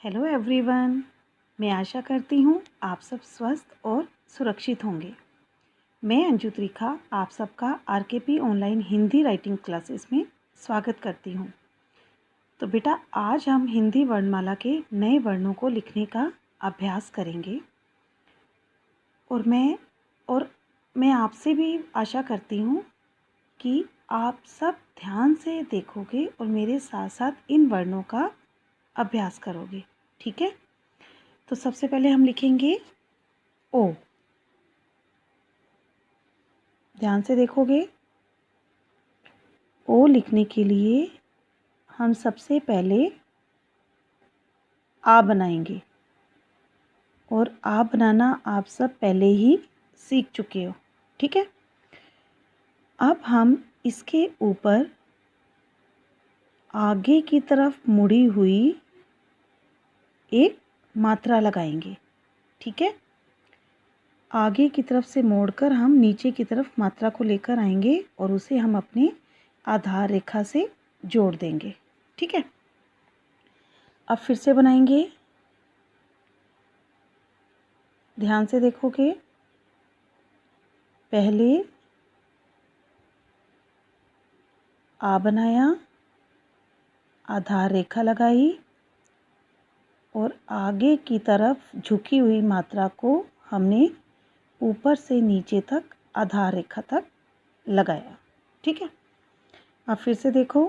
Hello everyone. मैं आशा करती हूँ आप सब स्वस्थ और सुरक्षित होंगे। मैं अंजू त्रिखा आप सबका आरकेपी ऑनलाइन हिंदी राइटिंग क्लासेस में स्वागत करती हूँ। तो बेटा, आज हम हिंदी वर्णमाला के नए वर्णों को लिखने का अभ्यास करेंगे और मैं आपसे भी आशा करती हूँ कि आप सब ध्यान से देखोगे और मेरे साथ साथ इन वर्णों का अभ्यास करोगे। ठीक है? तो सबसे पहले हम लिखेंगे ओ। ध्यान से देखोगे। ओ लिखने के लिए हम सबसे पहले आ बनाएंगे और आ बनाना आप सब पहले ही सीख चुके हो। ठीक है? अब हम इसके ऊपर आगे की तरफ मुड़ी हुई एक मात्रा लगाएंगे। ठीक है? आगे की तरफ से मोड़कर हम नीचे की तरफ मात्रा को लेकर आएंगे और उसे हम अपने आधार रेखा से जोड़ देंगे। ठीक है? अब फिर से बनाएंगे। ध्यान से देखोगे। पहले आ बनाया, आधार रेखा लगाई और आगे की तरफ झुकी हुई मात्रा को हमने ऊपर से नीचे तक आधार रेखा तक लगाया। ठीक है? अब फिर से देखो।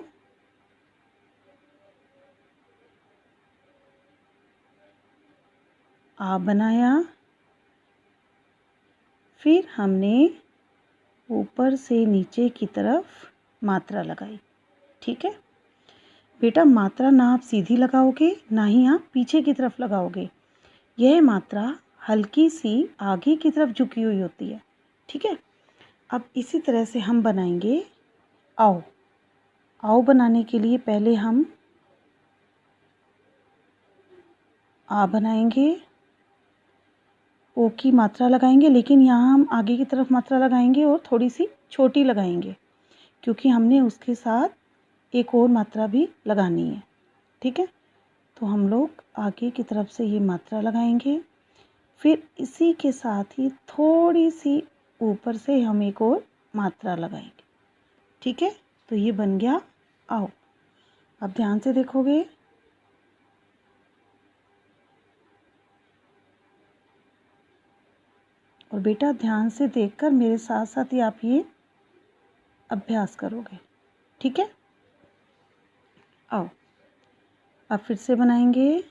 आ बनाया, फिर हमने ऊपर से नीचे की तरफ मात्रा लगाई। ठीक है बेटा, मात्रा ना आप सीधी लगाओगे ना ही आप पीछे की तरफ लगाओगे। यह मात्रा हल्की सी आगे की तरफ झुकी हुई होती है। ठीक है? अब इसी तरह से हम बनाएंगे आओ। आओ बनाने के लिए पहले हम आ बनाएंगे, ओ की मात्रा लगाएंगे, लेकिन यहाँ हम आगे की तरफ मात्रा लगाएंगे और थोड़ी सी छोटी लगाएंगे क्योंकि हमने उसके साथ एक और मात्रा भी लगानी है। ठीक है? तो हम लोग आगे की तरफ से ये मात्रा लगाएंगे, फिर इसी के साथ ही थोड़ी सी ऊपर से हम एक और मात्रा लगाएंगे। ठीक है? तो ये बन गया आओ। अब ध्यान से देखोगे। और बेटा, ध्यान से देखकर मेरे साथ साथ ही आप ये अभ्यास करोगे। ठीक है? आओ। अब फिर से बनाएंगे।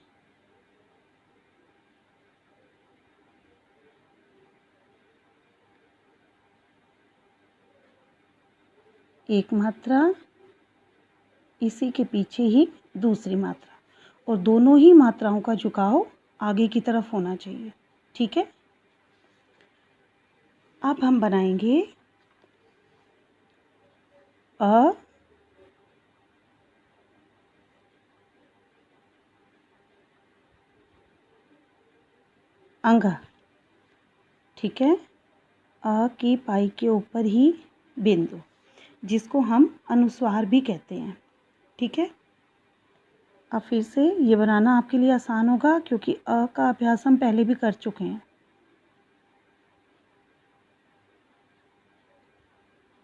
एक मात्रा, इसी के पीछे ही दूसरी मात्रा, और दोनों ही मात्राओं का झुकाव आगे की तरफ होना चाहिए। ठीक है? अब हम बनाएंगे अ, अंगा। ठीक है? अ की पाई के ऊपर ही बिंदु, जिसको हम अनुस्वार भी कहते हैं। ठीक है? अब फिर से ये बनाना आपके लिए आसान होगा क्योंकि अ का अभ्यास हम पहले भी कर चुके हैं।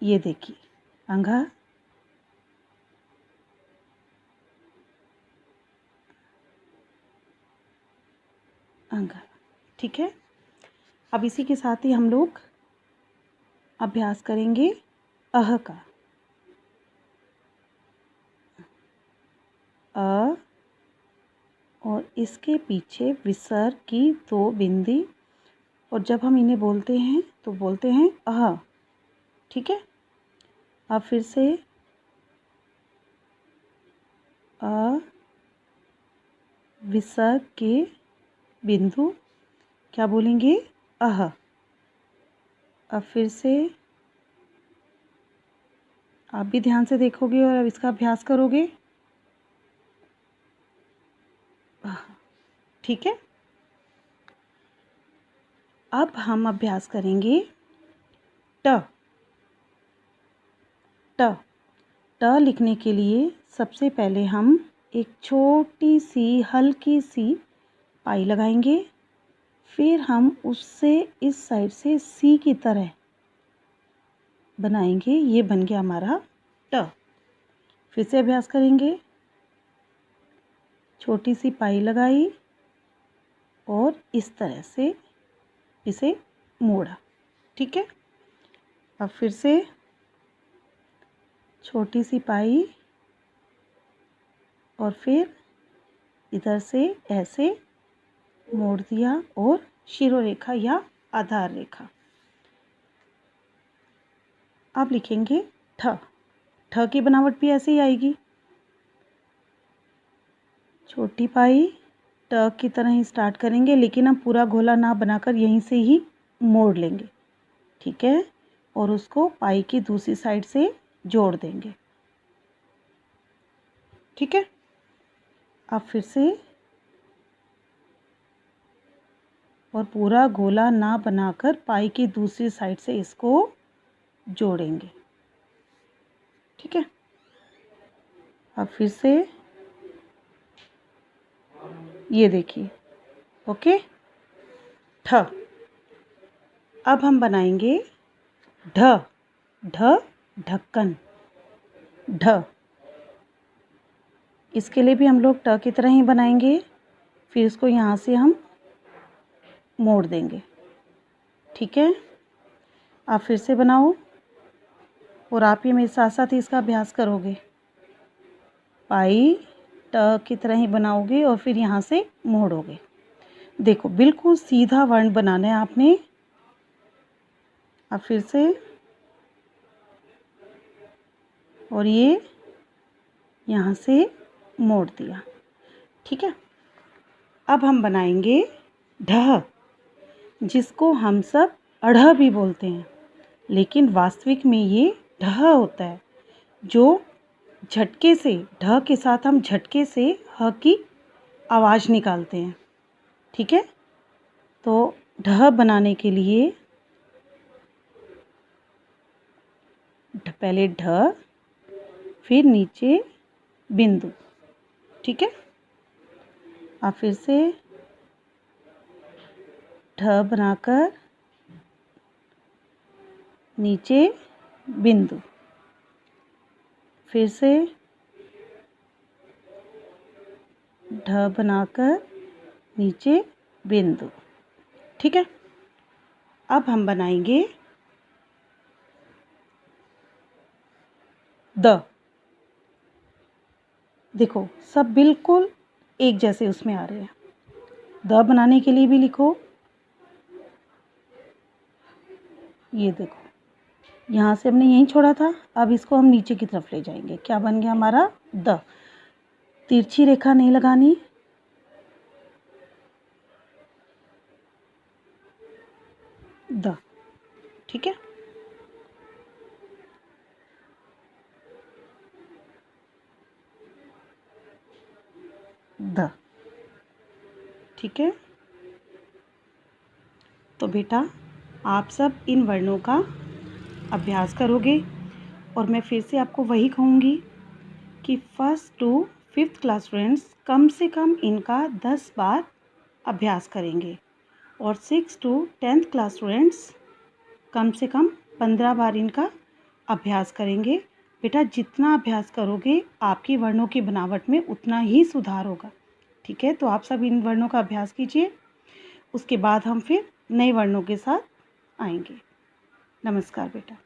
ये देखिए, अंगा, अंगा। ठीक है? अब इसी के साथ ही हम लोग अभ्यास करेंगे अह का। अ और इसके पीछे विसर्ग की दो बिंदी, और जब हम इन्हें बोलते हैं तो बोलते हैं अह। ठीक है? अब फिर से अ, विसर्ग के बिंदु, क्या बोलेंगे? अह। अब फिर से आप भी ध्यान से देखोगे और अब इसका अभ्यास करोगे। ठीक है? अब हम अभ्यास करेंगे ट। ट। ट लिखने के लिए सबसे पहले हम एक छोटी सी हल्की सी पाई लगाएंगे। फिर हम उससे इस साइड से सी की तरह बनाएंगे। ये बन गया हमारा ट। फिर से अभ्यास करेंगे। छोटी सी पाई लगाई और इस तरह से इसे मोड़ा। ठीक है। अब फिर से छोटी सी पाई और फिर इधर से ऐसे मोड़ दिया और शिरोरेखा या आधार रेखा। अब लिखेंगे ठ। ठ की बनावट भी ऐसे ही आएगी। छोटी पाई ट की तरह ही स्टार्ट करेंगे, लेकिन हम पूरा गोला ना बनाकर यहीं से ही मोड़ लेंगे। ठीक है। और उसको पाई की दूसरी साइड से जोड़ देंगे। ठीक है। अब फिर से और पूरा गोला ना बनाकर पाई की दूसरी साइड से इसको जोड़ेंगे। ठीक है। अब फिर से ये देखिए। ओके। ठ। अब हम बनाएंगे ढ। ढ ढक्कन। ढ। इसके लिए भी हम लोग ट की तरह ही बनाएंगे। फिर इसको यहाँ से हम मोड़ देंगे। ठीक है। आप फिर से बनाओ और आप ही मेरे साथ साथ ही इसका अभ्यास करोगे। पाई ट की तरह ही बनाओगे और फिर यहाँ से मोड़ोगे। देखो बिल्कुल सीधा वर्ण बनाना है आपने। अब फिर से और ये यहाँ से मोड़ दिया। ठीक है। अब हम बनाएंगे ढह, जिसको हम सब अढ़ भी बोलते हैं, लेकिन वास्तविक में ये ढह होता है। जो झटके से ढ के साथ हम झटके से ह की आवाज़ निकालते हैं। ठीक है। तो ढह बनाने के लिए पहले ढ, फिर नीचे बिंदु। ठीक है। अब फिर से ढ बनाकर नीचे बिंदु। फिर से ढ बनाकर नीचे बिंदु। ठीक है। अब हम बनाएंगे द। देखो सब बिल्कुल एक जैसे उसमें आ रहे हैं। द बनाने के लिए भी लिखो। ये देखो यहाँ से हमने यहीं छोड़ा था, अब इसको हम नीचे की तरफ ले जाएंगे। क्या बन गया हमारा द। तिरछी रेखा नहीं लगानी। द। ठीक है। द। ठीक है। तो बेटा आप सब इन वर्णों का अभ्यास करोगे और मैं फिर से आपको वही कहूँगी कि first to fifth class students कम से कम इनका 10 बार अभ्यास करेंगे और 6 टू 10th क्लास स्टूडेंट्स कम से कम 15 बार इनका अभ्यास करेंगे। बेटा जितना अभ्यास करोगे आपकी वर्णों की बनावट में उतना ही सुधार होगा। ठीक है। तो आप सब इन वर्णों का अभ्यास कीजिए, उसके बाद हम फिर नए वर्णों के साथ आएंगे। नमस्कार बेटा।